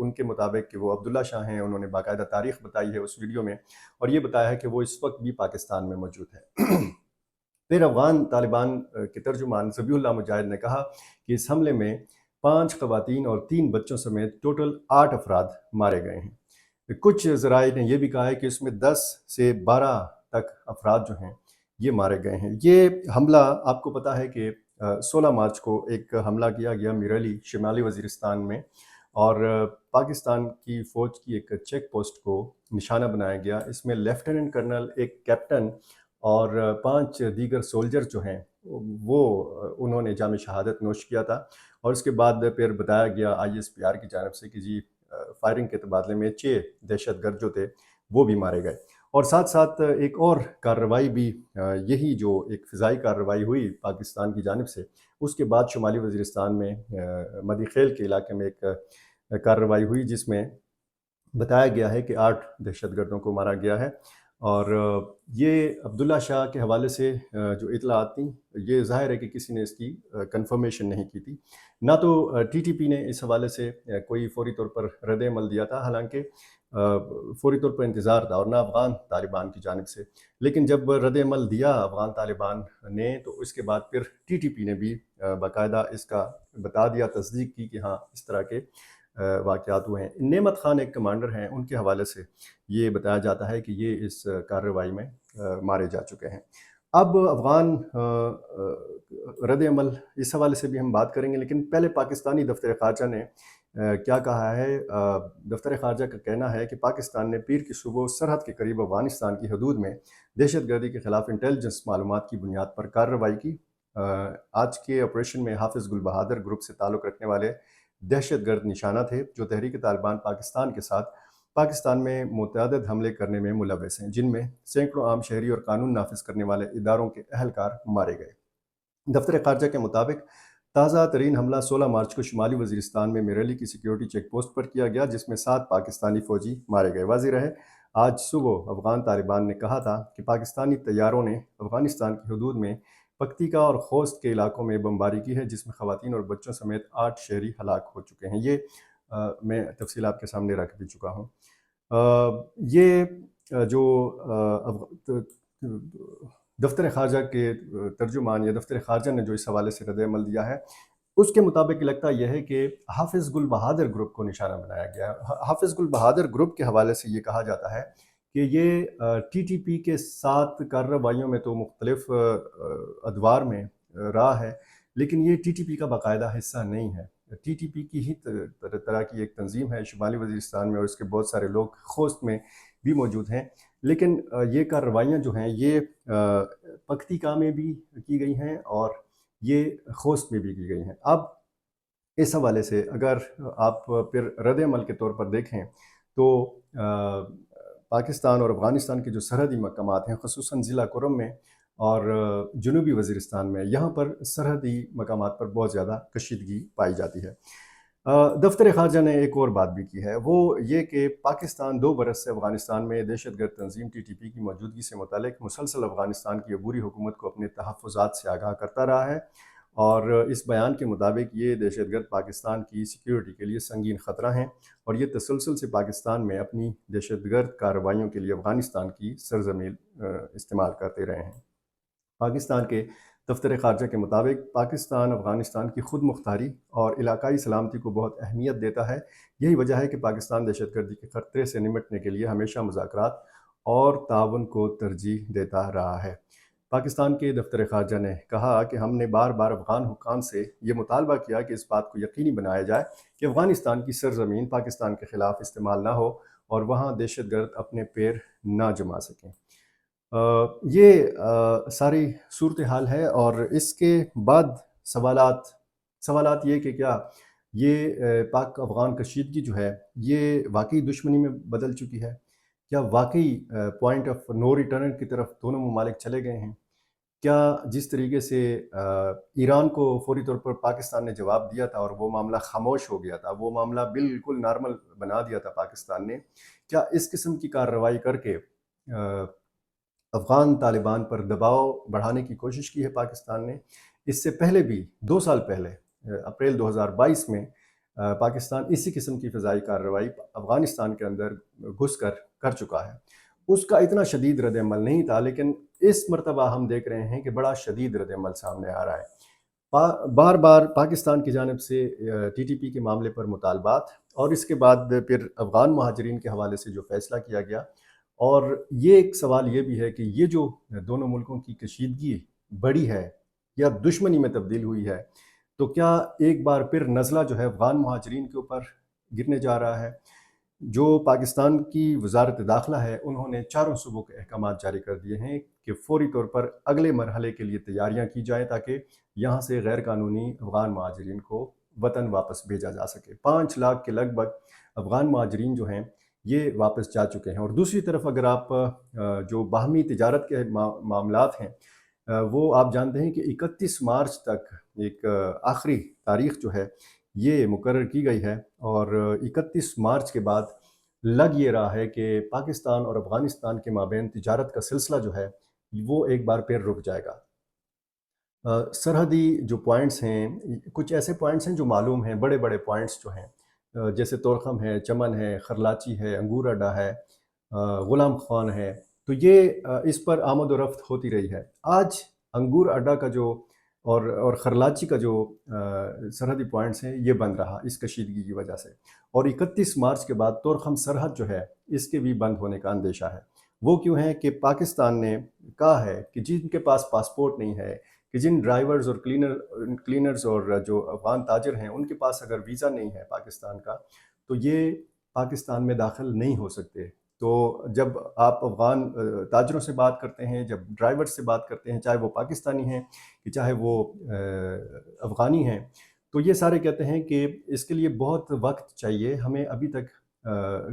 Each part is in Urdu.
ان کے مطابق کہ وہ عبداللہ شاہ ہیں، انہوں نے باقاعدہ تاریخ بتائی ہے اس ویڈیو میں، اور یہ بتایا ہے کہ وہ اس وقت بھی پاکستان میں موجود ہے۔ پھر افغان طالبان کے ترجمان ذبیح اللہ مجاہد نے کہا کہ اس حملے میں 5 خواتین اور 3 بچوں سمیت ٹوٹل 8 افراد مارے گئے ہیں۔ کچھ ذرائع نے یہ بھی کہا ہے کہ اس میں 10 سے 12 تک افراد جو ہیں یہ مارے گئے ہیں۔ یہ حملہ آپ کو پتہ ہے کہ 16 مارچ کو ایک حملہ کیا گیا میرلی شمالی وزیرستان میں، اور پاکستان کی فوج کی ایک چیک پوسٹ کو نشانہ بنایا گیا۔ اس میں لیفٹیننٹ کرنل، ایک کیپٹن اور 5 دیگر سولجر جو ہیں وہ انہوں نے جام شہادت نوش کیا تھا، اور اس کے بعد پھر بتایا گیا ISPR کی جانب سے کہ جی فائرنگ کے تبادلے میں 6 دہشت گرد جو تھے وہ بھی مارے گئے۔ اور ساتھ ساتھ ایک اور کارروائی بھی، یہی جو ایک فضائی کارروائی ہوئی پاکستان کی جانب سے، اس کے بعد شمالی وزیرستان میں مدی خیل کے علاقے میں ایک کارروائی ہوئی جس میں بتایا گیا ہے کہ 8 دہشت گردوں کو مارا گیا ہے۔ اور یہ عبداللہ شاہ کے حوالے سے جو اطلاعات تھیں، یہ ظاہر ہے کہ کسی نے اس کی کنفرمیشن نہیں کی تھی، نہ تو TTP نے اس حوالے سے کوئی فوری طور پر رد عمل دیا تھا، حالانکہ فوری طور پر انتظار تھا، اور نہ افغان طالبان کی جانب سے۔ لیکن جب رد عمل دیا افغان طالبان نے تو اس کے بعد پھر TTP نے بھی باقاعدہ اس کا بتا دیا، تصدیق کی کہ ہاں اس طرح کے واقعات ہوئے ہیں۔ نعمت خان ایک کمانڈر ہیں، ان کے حوالے سے یہ بتایا جاتا ہے کہ یہ اس کارروائی میں مارے جا چکے ہیں۔ اب افغان رد عمل اس حوالے سے بھی ہم بات کریں گے، لیکن پہلے پاکستانی دفتر خارجہ نے کیا کہا ہے۔ دفتر خارجہ کا کہنا ہے کہ پاکستان نے پیر کی صبح سرحد کے قریب افغانستان کی حدود میں دہشت گردی کے خلاف انٹیلیجنس معلومات کی بنیاد پر کارروائی کی۔ آج کے آپریشن میں حافظ گل بہادر گروپ سے تعلق رکھنے والے دہشت گرد نشانہ تھے، جو تحریک طالبان پاکستان کے ساتھ پاکستان میں متعدد حملے کرنے میں ملوث ہیں، جن میں سینکڑوں عام شہری اور قانون نافذ کرنے والے اداروں کے اہلکار مارے گئے۔ دفتر خارجہ کے مطابق تازہ ترین حملہ 16 مارچ کو شمالی وزیرستان میں میرلی کی سیکیورٹی چیک پوسٹ پر کیا گیا، جس میں 7 پاکستانی فوجی مارے گئے۔ واضح رہے، آج صبح افغان طالبان نے کہا تھا کہ پاکستانی طیاروں نے افغانستان کی حدود میں پکتیکا اور خوست کے علاقوں میں بمباری کی ہے، جس میں خواتین اور بچوں سمیت 8 شہری ہلاک ہو چکے ہیں۔ یہ میں تفصیل آپ کے سامنے رکھ بھی چکا ہوں۔ یہ جو دفتر خارجہ کے ترجمان یا دفتر خارجہ نے جو اس حوالے سے رد عمل دیا ہے، اس کے مطابق لگتا یہ ہے کہ حافظ گل بہادر گروپ کو نشانہ بنایا گیا ہے۔ حافظ گل بہادر گروپ کے حوالے سے یہ کہا جاتا ہے کہ یہ TTP کے ساتھ کارروائیوں میں تو مختلف ادوار میں رہا ہے، لیکن یہ TTP کا باقاعدہ حصہ نہیں ہے۔ TTP کی ہی طرح کی ایک تنظیم ہے شمالی وزیرستان میں، اور اس کے بہت سارے لوگ خوست میں بھی موجود ہیں، لیکن یہ کارروائیاں جو ہیں یہ پکتیکا میں بھی کی گئی ہیں اور یہ خوست میں بھی کی گئی ہیں۔ اب اس حوالے سے اگر آپ پھر رد عمل کے طور پر دیکھیں تو پاکستان اور افغانستان کے جو سرحدی مقامات ہیں، خصوصاً ضلع کرم میں اور جنوبی وزیرستان میں، یہاں پر سرحدی مقامات پر بہت زیادہ کشیدگی پائی جاتی ہے۔ دفتر خارجہ نے ایک اور بات بھی کی ہے، وہ یہ کہ پاکستان 2 برس سے افغانستان میں دہشت گرد تنظیم TTP کی موجودگی سے متعلق مسلسل افغانستان کی عبوری حکومت کو اپنے تحفظات سے آگاہ کرتا رہا ہے، اور اس بیان کے مطابق یہ دہشت گرد پاکستان کی سیکیورٹی کے لیے سنگین خطرہ ہیں، اور یہ تسلسل سے پاکستان میں اپنی دہشت گرد کارروائیوں کے لیے افغانستان کی سرزمین استعمال کرتے رہے ہیں۔ پاکستان کے دفتر خارجہ کے مطابق پاکستان افغانستان کی خود مختاری اور علاقائی سلامتی کو بہت اہمیت دیتا ہے۔ یہی وجہ ہے کہ پاکستان دہشت گردی کے خطرے سے نمٹنے کے لیے ہمیشہ مذاکرات اور تعاون کو ترجیح دیتا رہا ہے۔ پاکستان کے دفتر خارجہ نے کہا کہ ہم نے بار بار افغان حکام سے یہ مطالبہ کیا کہ اس بات کو یقینی بنایا جائے کہ افغانستان کی سرزمین پاکستان کے خلاف استعمال نہ ہو اور وہاں دہشت گرد اپنے پیر نہ جما سکیں۔ یہ ساری صورتحال ہے، اور اس کے بعد سوالات یہ کہ کیا یہ پاک افغان کشیدگی جو ہے یہ واقعی دشمنی میں بدل چکی ہے؟ کیا واقعی پوائنٹ آف نو ریٹرن کی طرف دونوں ممالک چلے گئے ہیں؟ کیا جس طریقے سے ایران کو فوری طور پر پاکستان نے جواب دیا تھا اور وہ معاملہ خاموش ہو گیا تھا، وہ معاملہ بالکل نارمل بنا دیا تھا پاکستان نے، کیا اس قسم کی کارروائی کر کے افغان طالبان پر دباؤ بڑھانے کی کوشش کی ہے پاکستان نے؟ اس سے پہلے بھی 2 سال پہلے اپریل 2022 میں پاکستان اسی قسم کی فضائی کارروائی افغانستان کے اندر گھس کر چکا ہے۔ اس کا اتنا شدید رد عمل نہیں تھا، لیکن اس مرتبہ ہم دیکھ رہے ہیں کہ بڑا شدید رد عمل سامنے آ رہا ہے۔ بار بار پاکستان کی جانب سے ٹی ٹی پی کے معاملے پر مطالبات، اور اس کے بعد پھر افغان مہاجرین کے حوالے سے جو فیصلہ کیا گیا، اور یہ ایک سوال یہ بھی ہے کہ یہ جو دونوں ملکوں کی کشیدگی بڑی ہے یا دشمنی میں تبدیل ہوئی ہے، تو کیا ایک بار پھر نزلہ جو ہے افغان مہاجرین کے اوپر گرنے جا رہا ہے؟ جو پاکستان کی وزارت داخلہ ہے، انہوں نے چاروں صوبوں کے احکامات جاری کر دیے ہیں کہ فوری طور پر اگلے مرحلے کے لیے تیاریاں کی جائیں تاکہ یہاں سے غیر قانونی افغان مہاجرین کو وطن واپس بھیجا جا سکے۔ 5 لاکھ کے لگ بھگ افغان مہاجرین جو ہیں یہ واپس جا چکے ہیں۔ اور دوسری طرف اگر آپ جو باہمی تجارت کے معاملات ہیں، وہ آپ جانتے ہیں کہ 31 مارچ تک ایک آخری تاریخ جو ہے یہ مقرر کی گئی ہے، اور 31 مارچ کے بعد لگ یہ رہا ہے کہ پاکستان اور افغانستان کے مابین تجارت کا سلسلہ جو ہے وہ ایک بار پھر رک جائے گا۔ سرحدی جو پوائنٹس ہیں، کچھ ایسے پوائنٹس ہیں جو معلوم ہیں، بڑے بڑے پوائنٹس جو ہیں، جیسے تورخم ہے، چمن ہے، خرلاچی ہے، انگور اڈا ہے، غلام خان ہے، تو یہ اس پر آمد و رفت ہوتی رہی ہے۔ آج انگور اڈا کا جو اور خرلاچی کا جو سرحدی پوائنٹس ہیں یہ بند رہا اس کشیدگی کی وجہ سے، اور 31 مارچ کے بعد تورخم سرحد جو ہے اس کے بھی بند ہونے کا اندیشہ ہے۔ وہ کیوں ہے کہ پاکستان نے کہا ہے کہ جن کے پاس پاسپورٹ نہیں ہے، کہ جن ڈرائیورز اور کلینرز اور جو افغان تاجر ہیں ان کے پاس اگر ویزا نہیں ہے پاکستان کا، تو یہ پاکستان میں داخل نہیں ہو سکتے۔ تو جب آپ افغان تاجروں سے بات کرتے ہیں، جب ڈرائیور سے بات کرتے ہیں، چاہے وہ پاکستانی ہیں کہ چاہے وہ افغانی ہیں، تو یہ سارے کہتے ہیں کہ اس کے لیے بہت وقت چاہیے، ہمیں ابھی تک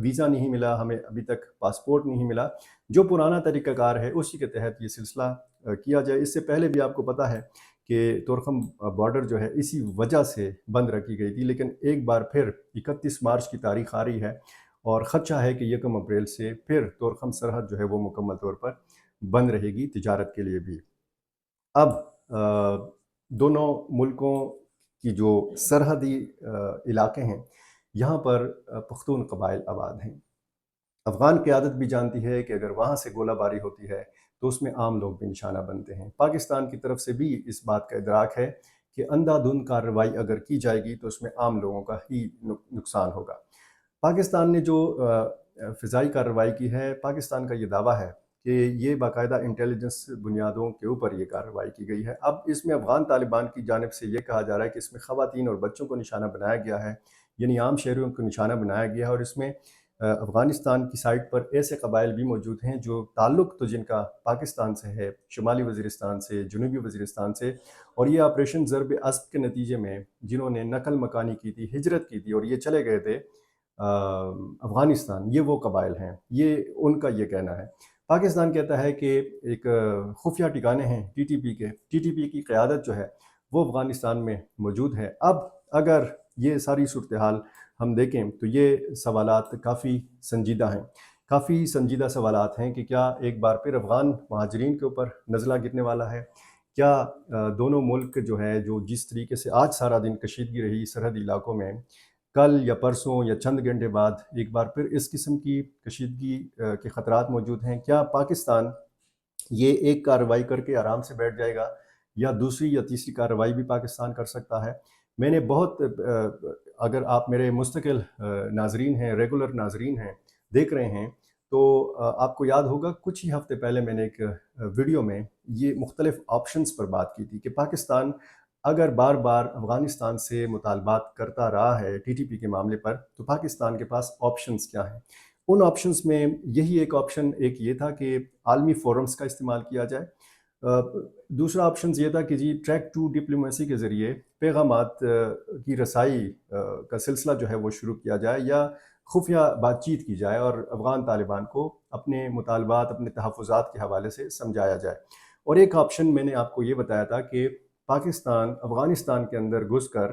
ویزا نہیں ملا، ہمیں ابھی تک پاسپورٹ نہیں ملا۔ جو پرانا طریقہ کار ہے اسی کے تحت یہ سلسلہ کیا جائے۔ اس سے پہلے بھی آپ کو پتہ ہے کہ تورخم بارڈر جو ہے اسی وجہ سے بند رکھی گئی تھی، لیکن ایک بار پھر 31 مارچ کی تاریخ آ رہی ہے، اور خدشہ ہے کہ 1 اپریل سے پھر تورخم سرحد جو ہے وہ مکمل طور پر بند رہے گی تجارت کے لیے بھی۔ اب دونوں ملکوں کی جو سرحدی علاقے ہیں یہاں پر پختون قبائل آباد ہیں۔ افغان قیادت بھی جانتی ہے کہ اگر وہاں سے گولہ باری ہوتی ہے تو اس میں عام لوگ بھی نشانہ بنتے ہیں۔ پاکستان کی طرف سے بھی اس بات کا ادراک ہے کہ اندھا دھند کارروائی اگر کی جائے گی تو اس میں عام لوگوں کا ہی نقصان ہوگا۔ پاکستان نے جو فضائی کارروائی کی ہے، پاکستان کا یہ دعویٰ ہے کہ یہ باقاعدہ انٹیلیجنس بنیادوں کے اوپر یہ کارروائی کی گئی ہے۔ اب اس میں افغان طالبان کی جانب سے یہ کہا جا رہا ہے کہ اس میں خواتین اور بچوں کو نشانہ بنایا گیا ہے، یعنی عام شہریوں کو نشانہ بنایا گیا ہے، اور اس میں افغانستان کی سائٹ پر ایسے قبائل بھی موجود ہیں جو تعلق تو جن کا پاکستان سے ہے، شمالی وزیرستان سے، جنوبی وزیرستان سے، اور یہ آپریشن ضرب اسب کے نتیجے میں جنہوں نے نقل مکانی کی تھی، ہجرت کی تھی اور یہ چلے گئے تھے افغانستان، یہ وہ قبائل ہیں، یہ ان کا یہ کہنا ہے۔ پاکستان کہتا ہے کہ ایک خفیہ ٹھکانے ہیں ٹی ٹی پی کی قیادت جو ہے وہ افغانستان میں موجود ہے۔ اب اگر یہ ساری صورتحال ہم دیکھیں تو یہ سوالات کافی سنجیدہ ہیں، کافی سنجیدہ سوالات ہیں کہ کیا ایک بار پھر افغان مہاجرین کے اوپر نزلہ گرنے والا ہے؟ کیا دونوں ملک جو ہے جو جس طریقے سے آج سارا دن کشیدگی رہی سرحدی علاقوں میں، کل یا پرسوں یا چند گھنٹے بعد ایک بار پھر اس قسم کی کشیدگی کے خطرات موجود ہیں؟ کیا پاکستان یہ ایک کارروائی کر کے آرام سے بیٹھ جائے گا، یا دوسری یا تیسری کارروائی بھی پاکستان کر سکتا ہے؟ میں نے بہت اگر آپ میرے مستقل ناظرین ہیں، ریگولر ناظرین ہیں، دیکھ رہے ہیں، تو آپ کو یاد ہوگا کچھ ہی ہفتے پہلے میں نے ایک ویڈیو میں یہ مختلف آپشنز پر بات کی تھی کہ پاکستان اگر بار بار افغانستان سے مطالبات کرتا رہا ہے ٹی ٹی پی کے معاملے پر، تو پاکستان کے پاس آپشنز کیا ہیں؟ ان آپشنز میں یہی ایک آپشن ایک یہ تھا کہ عالمی فورمز کا استعمال کیا جائے، دوسرا آپشنز یہ تھا کہ جی ٹریک ٹو ڈپلومیسی کے ذریعے پیغامات کی رسائی کا سلسلہ جو ہے وہ شروع کیا جائے، یا خفیہ بات چیت کی جائے اور افغان طالبان کو اپنے مطالبات، اپنے تحفظات کے حوالے سے سمجھایا جائے۔ اور ایک آپشن میں نے آپ کو یہ بتایا تھا کہ پاکستان افغانستان کے اندر گھس کر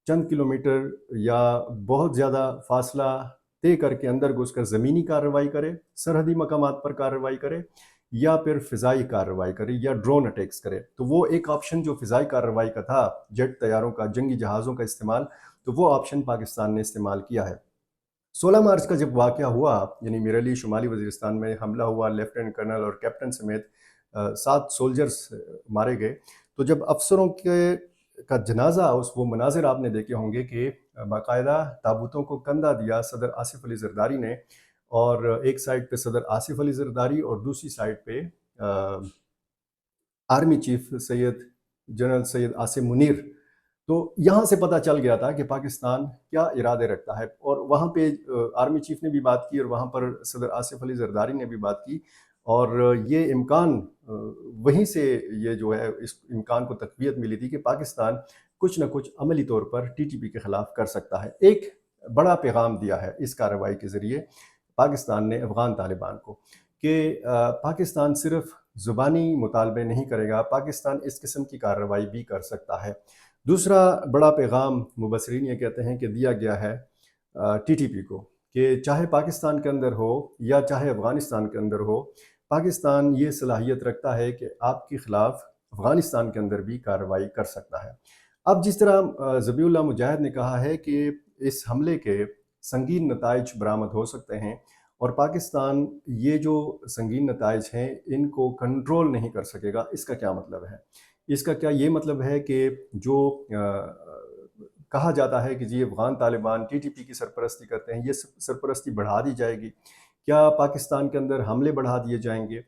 چند کلومیٹر یا بہت زیادہ فاصلہ طے کر کے اندر گھس کر زمینی کارروائی کرے، سرحدی مقامات پر کارروائی کرے، یا پھر فضائی کارروائی کرے یا ڈرون اٹیکس کرے. تو وہ ایک آپشن جو فضائی کارروائی کا تھا، جیٹ طیاروں کا، جنگی جہازوں کا استعمال، تو وہ آپشن پاکستان نے استعمال کیا ہے. 16 مارچ کا جب واقعہ ہوا، یعنی میرلی شمالی وزیرستان میں حملہ ہوا، لیفٹیننٹ کرنل اور کیپٹن سمیت 7 سولجرز مارے گئے. تو جب افسروں کا جنازہ، وہ مناظر آپ نے دیکھے ہوں گے کہ باقاعدہ تابوتوں کو کندھا دیا صدر آصف علی زرداری نے، اور ایک سائڈ پہ صدر آصف علی زرداری اور دوسری سائڈ پہ army chief general Syed Asim Munir. تو یہاں سے پتہ چل گیا تھا کہ پاکستان کیا ارادے رکھتا ہے، اور وہاں پہ آرمی چیف نے بھی بات کی اور وہاں پر صدر آصف علی زرداری نے بھی بات کی، اور یہ امکان وہیں سے یہ جو ہے اس امکان کو تقویت ملی تھی کہ پاکستان کچھ نہ کچھ عملی طور پر ٹی ٹی پی کے خلاف کر سکتا ہے. ایک بڑا پیغام دیا ہے اس کارروائی کے ذریعے پاکستان نے افغان طالبان کو، کہ پاکستان صرف زبانی مطالبے نہیں کرے گا، پاکستان اس قسم کی کارروائی بھی کر سکتا ہے. دوسرا بڑا پیغام مبصرین یہ کہتے ہیں کہ دیا گیا ہے ٹی ٹی پی کو، کہ چاہے پاکستان کے اندر ہو یا چاہے افغانستان کے اندر ہو، پاکستان یہ صلاحیت رکھتا ہے کہ آپ کے خلاف افغانستان کے اندر بھی کارروائی کر سکتا ہے. اب جس طرح ذبیح اللہ مجاہد نے کہا ہے کہ اس حملے کے سنگین نتائج برآمد ہو سکتے ہیں، اور پاکستان یہ جو سنگین نتائج ہیں ان کو کنٹرول نہیں کر سکے گا. اس کا کیا مطلب ہے؟ اس کا کیا یہ مطلب ہے کہ جو کہا جاتا ہے کہ جی Afghan Taliban T T P کی سرپرستی کرتے ہیں، یہ سرپرستی بڑھا دی جائے گی؟ کیا پاکستان کے اندر حملے بڑھا دیے جائیں گے؟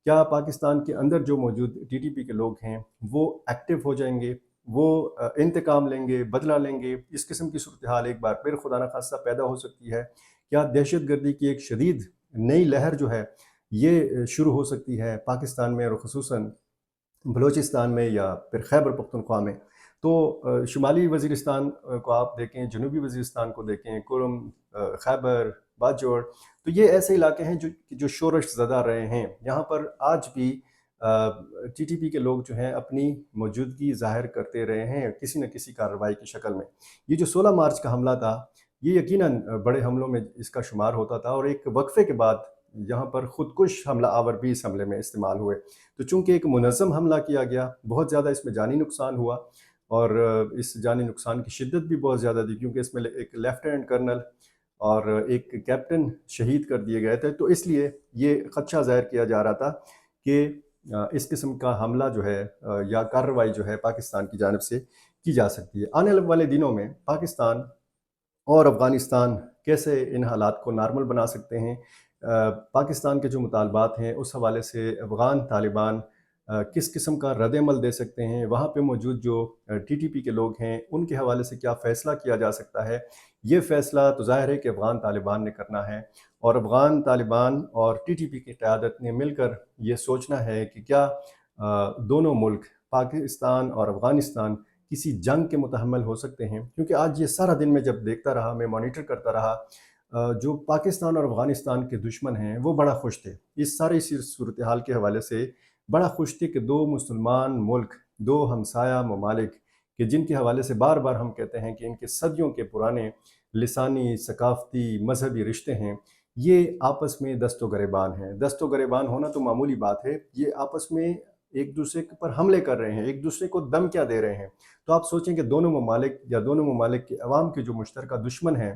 کیا پاکستان کے اندر جو موجود ٹی ٹی پی کے لوگ ہیں وہ ایکٹیو ہو جائیں گے، وہ انتقام لیں گے، بدلہ لیں گے؟ اس قسم کی صورتحال ایک بار پھر خدا نخواستہ پیدا ہو سکتی ہے. کیا دہشت گردی کی ایک شدید نئی لہر جو ہے یہ شروع ہو سکتی ہے پاکستان میں، اور خصوصاً بلوچستان میں یا پھر خیبر پختونخوا میں؟ تو شمالی وزیرستان کو آپ دیکھیں، جنوبی وزیرستان کو دیکھیں، کرم، خیبر، باجوڑ، تو یہ ایسے علاقے ہیں جو شورش زدہ رہے ہیں. یہاں پر آج بھی ٹی ٹی پی کے لوگ جو ہیں اپنی موجودگی ظاہر کرتے رہے ہیں کسی نہ کسی کارروائی کی شکل میں. یہ جو 16 مارچ کا حملہ تھا یہ یقیناً بڑے حملوں میں اس کا شمار ہوتا تھا، اور ایک وقفے کے بعد یہاں پر خودکش حملہ آور بھی اس حملے میں استعمال ہوئے. تو چونکہ ایک منظم حملہ کیا گیا، بہت زیادہ اس میں جانی نقصان ہوا، اور اس جانی نقصان کی شدت بھی بہت زیادہ تھی، کیونکہ اس میں ایک لیفٹیننٹ کرنل اور ایک کیپٹن شہید کر دیے گئے تھے. تو اس لیے یہ خدشہ ظاہر کیا جا رہا تھا کہ اس قسم کا حملہ جو ہے یا کارروائی جو ہے پاکستان کی جانب سے کی جا سکتی ہے. آنے والے دنوں میں پاکستان اور افغانستان کیسے ان حالات کو نارمل بنا سکتے ہیں، پاکستان کے جو مطالبات ہیں اس حوالے سے افغان طالبان کس قسم کا رد عمل دے سکتے ہیں، وہاں پہ موجود جو ٹی ٹی پی کے لوگ ہیں ان کے حوالے سے کیا فیصلہ کیا جا سکتا ہے، یہ فیصلہ تو ظاہر ہے کہ افغان طالبان نے کرنا ہے. اور افغان طالبان اور ٹی ٹی پی کی قیادت نے مل کر یہ سوچنا ہے کہ کیا دونوں ملک پاکستان اور افغانستان کسی جنگ کے متحمل ہو سکتے ہیں. کیونکہ آج یہ سارا دن میں جب دیکھتا رہا، میں مانیٹر کرتا رہا، جو پاکستان اور افغانستان کے دشمن ہیں وہ بڑا خوش تھے اس ساری صورتحال کے حوالے سے. بڑا خوش تھے کہ دو مسلمان ملک، دو ہمسایہ ممالک کہ جن کے حوالے سے بار بار ہم کہتے ہیں کہ ان کے صدیوں کے پرانے لسانی، ثقافتی، مذہبی رشتے ہیں، یہ آپس میں دست و گریبان ہیں. دست و گریبان ہونا تو معمولی بات ہے، یہ آپس میں ایک دوسرے پر حملے کر رہے ہیں، ایک دوسرے کو دم کیا دے رہے ہیں. تو آپ سوچیں کہ دونوں ممالک یا دونوں ممالک کے عوام کے جو مشترکہ دشمن ہیں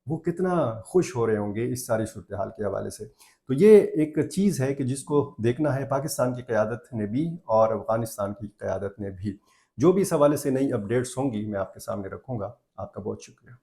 وہ کتنا خوش ہو رہے ہوں گے اس ساری صورتحال کے حوالے سے. تو یہ ایک چیز ہے کہ جس کو دیکھنا ہے پاکستان کی قیادت نے بھی اور افغانستان کی قیادت نے بھی. جو بھی اس حوالے سے نئی اپڈیٹس ہوں گی میں آپ کے سامنے رکھوں گا. آپ کا بہت شکریہ.